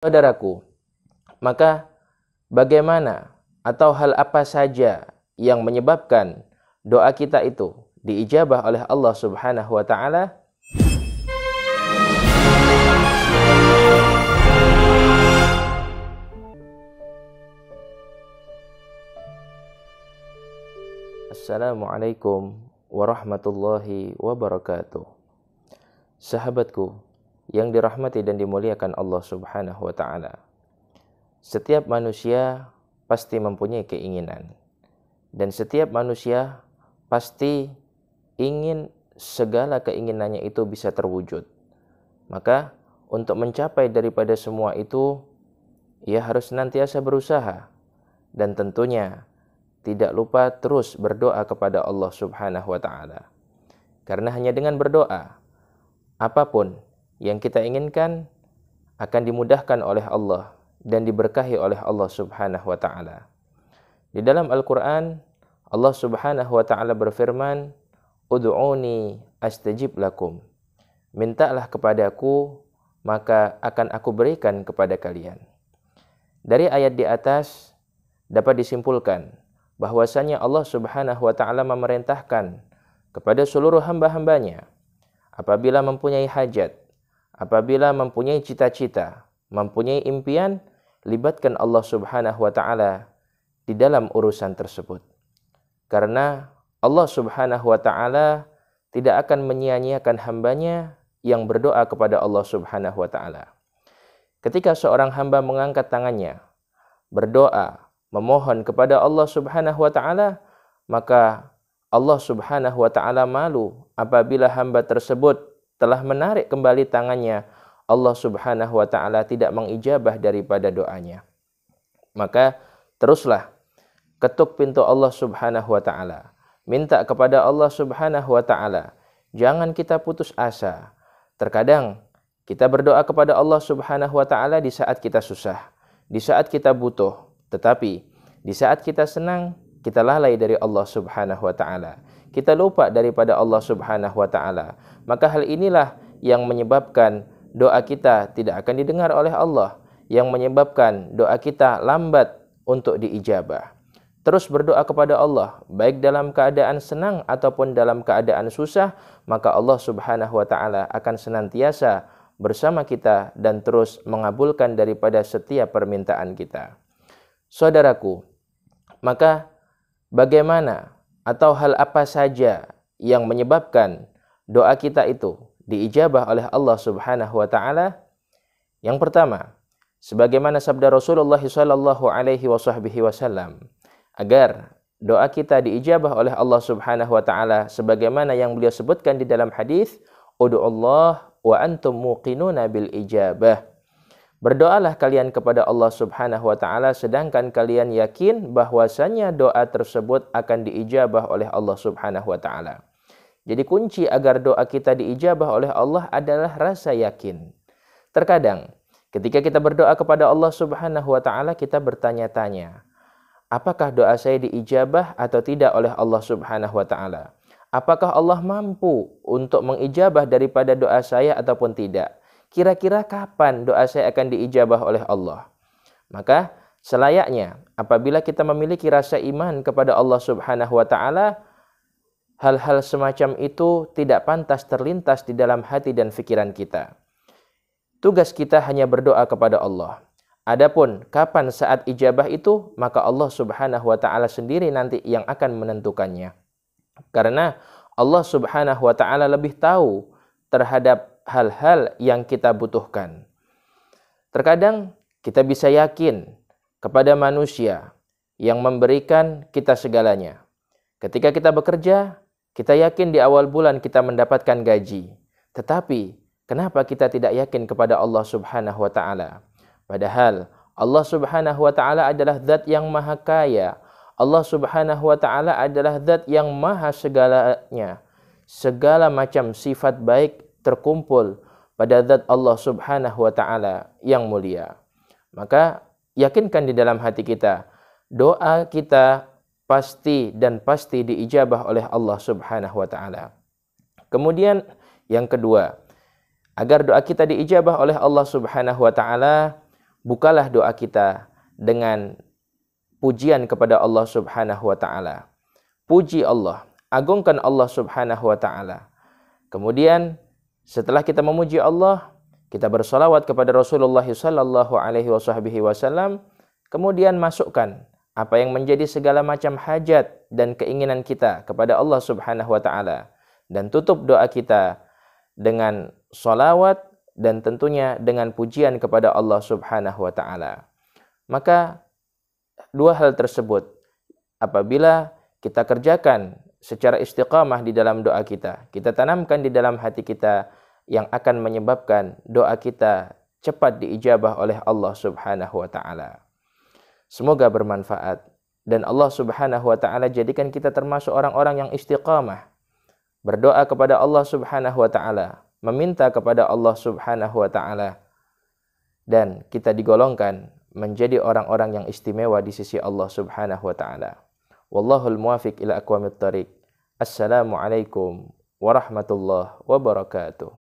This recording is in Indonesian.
Saudaraku, maka bagaimana atau hal apa saja yang menyebabkan doa kita itu diijabah oleh Allah Subhanahu wa taala? Assalamualaikum warahmatullahi wabarakatuh. Sahabatku yang dirahmati dan dimuliakan Allah Subhanahu wa taala. Setiap manusia pasti mempunyai keinginan, dan setiap manusia pasti ingin segala keinginannya itu bisa terwujud. Maka untuk mencapai daripada semua itu, ia harus senantiasa berusaha, dan tentunya tidak lupa terus berdoa kepada Allah Subhanahu wa taala. Karena hanya dengan berdoa, apapun yang kita inginkan akan dimudahkan oleh Allah dan diberkahi oleh Allah Subhanahu wa taala. Di dalam Al-Qur'an, Allah Subhanahu wa taala berfirman, "Ud'uni astajib lakum." Mintalah kepadaku, maka akan aku berikan kepada kalian. Dari ayat di atas dapat disimpulkan bahwasanya Allah Subhanahu wa taala memerintahkan kepada seluruh hamba-hambanya, apabila mempunyai hajat, apabila mempunyai cita-cita, mempunyai impian, libatkan Allah Subhanahu wa taala di dalam urusan tersebut. Karena Allah Subhanahu wa taala tidak akan menyia-nyiakan hambanya yang berdoa kepada Allah Subhanahu wa taala. Ketika seorang hamba mengangkat tangannya, berdoa, memohon kepada Allah Subhanahu wa taala, maka Allah Subhanahu wa taala malu apabila hamba tersebut telah menarik kembali tangannya, Allah Subhanahu wa taala tidak mengijabah daripada doanya. Maka teruslah ketuk pintu Allah Subhanahu wa taala. Minta kepada Allah Subhanahu wa taala. Jangan kita putus asa. Terkadang kita berdoa kepada Allah Subhanahu wa taala di saat kita susah, di saat kita butuh. Tetapi di saat kita senang, kita lalai dari Allah Subhanahu wa taala. Kita lupa daripada Allah Subhanahu wa taala. Maka hal inilah yang menyebabkan doa kita tidak akan didengar oleh Allah, yang menyebabkan doa kita lambat untuk diijabah. Terus berdoa kepada Allah, baik dalam keadaan senang ataupun dalam keadaan susah, maka Allah Subhanahu wa taala akan senantiasa bersama kita dan terus mengabulkan daripada setiap permintaan kita. Saudaraku, maka bagaimana atau hal apa saja yang menyebabkan doa kita itu diijabah oleh Allah Subhanahu wa taala? Yang pertama, sebagaimana sabda Rasulullah sallallahu alaihi wasallam, agar doa kita diijabah oleh Allah Subhanahu wa taala sebagaimana yang beliau sebutkan di dalam hadis, "Ud'ullah wa antum muqinuna bil ijabah." Berdoalah kalian kepada Allah Subhanahu wa taala sedangkan kalian yakin bahwasanya doa tersebut akan diijabah oleh Allah Subhanahu wa taala. Jadi kunci agar doa kita diijabah oleh Allah adalah rasa yakin. Terkadang ketika kita berdoa kepada Allah Subhanahu wa taala, kita bertanya-tanya, apakah doa saya diijabah atau tidak oleh Allah Subhanahu wa taala? Apakah Allah mampu untuk mengijabah daripada doa saya ataupun tidak? Kira-kira kapan doa saya akan diijabah oleh Allah? Maka selayaknya apabila kita memiliki rasa iman kepada Allah Subhanahu wa taala, hal-hal semacam itu tidak pantas terlintas di dalam hati dan pikiran kita. Tugas kita hanya berdoa kepada Allah. Adapun kapan saat ijabah itu, maka Allah Subhanahu wa taala sendiri nanti yang akan menentukannya. Karena Allah Subhanahu wa taala lebih tahu terhadap hal-hal yang kita butuhkan. Terkadang kita bisa yakin kepada manusia yang memberikan kita segalanya. Ketika kita bekerja, kita yakin di awal bulan kita mendapatkan gaji. Tetapi kenapa kita tidak yakin kepada Allah Subhanahu wa taala? Padahal Allah Subhanahu wa taala adalah zat yang maha kaya. Allah Subhanahu wa taala adalah zat yang maha segalanya. Segala macam sifat baik terkumpul pada zat Allah Subhanahu wa taala yang mulia. Maka yakinkan di dalam hati kita, doa kita pasti dan pasti diijabah oleh Allah Subhanahu wa taala. Kemudian yang kedua, agar doa kita diijabah oleh Allah Subhanahu wa taala, bukalah doa kita dengan pujian kepada Allah Subhanahu wa taala. Puji Allah, agungkan Allah Subhanahu wa taala. Kemudian setelah kita memuji Allah, kita bersolawat kepada Rasulullah sallallahu alaihi wasallam, kemudian masukkan apa yang menjadi segala macam hajat dan keinginan kita kepada Allah Subhanahu wa taala, dan tutup doa kita dengan solawat dan tentunya dengan pujian kepada Allah Subhanahu wa taala. Maka dua hal tersebut apabila kita kerjakan secara istiqamah di dalam doa kita, kita tanamkan di dalam hati kita, yang akan menyebabkan doa kita cepat diijabah oleh Allah Subhanahu wa taala. Semoga bermanfaat dan Allah Subhanahu wa taala jadikan kita termasuk orang-orang yang istiqamah, berdoa kepada Allah Subhanahu wa taala, meminta kepada Allah Subhanahu wa taala, dan kita digolongkan menjadi orang-orang yang istimewa di sisi Allah Subhanahu wa taala. Wallahul muwafiq ila aqwamit thariq. Assalamualaikum warahmatullahi wabarakatuh.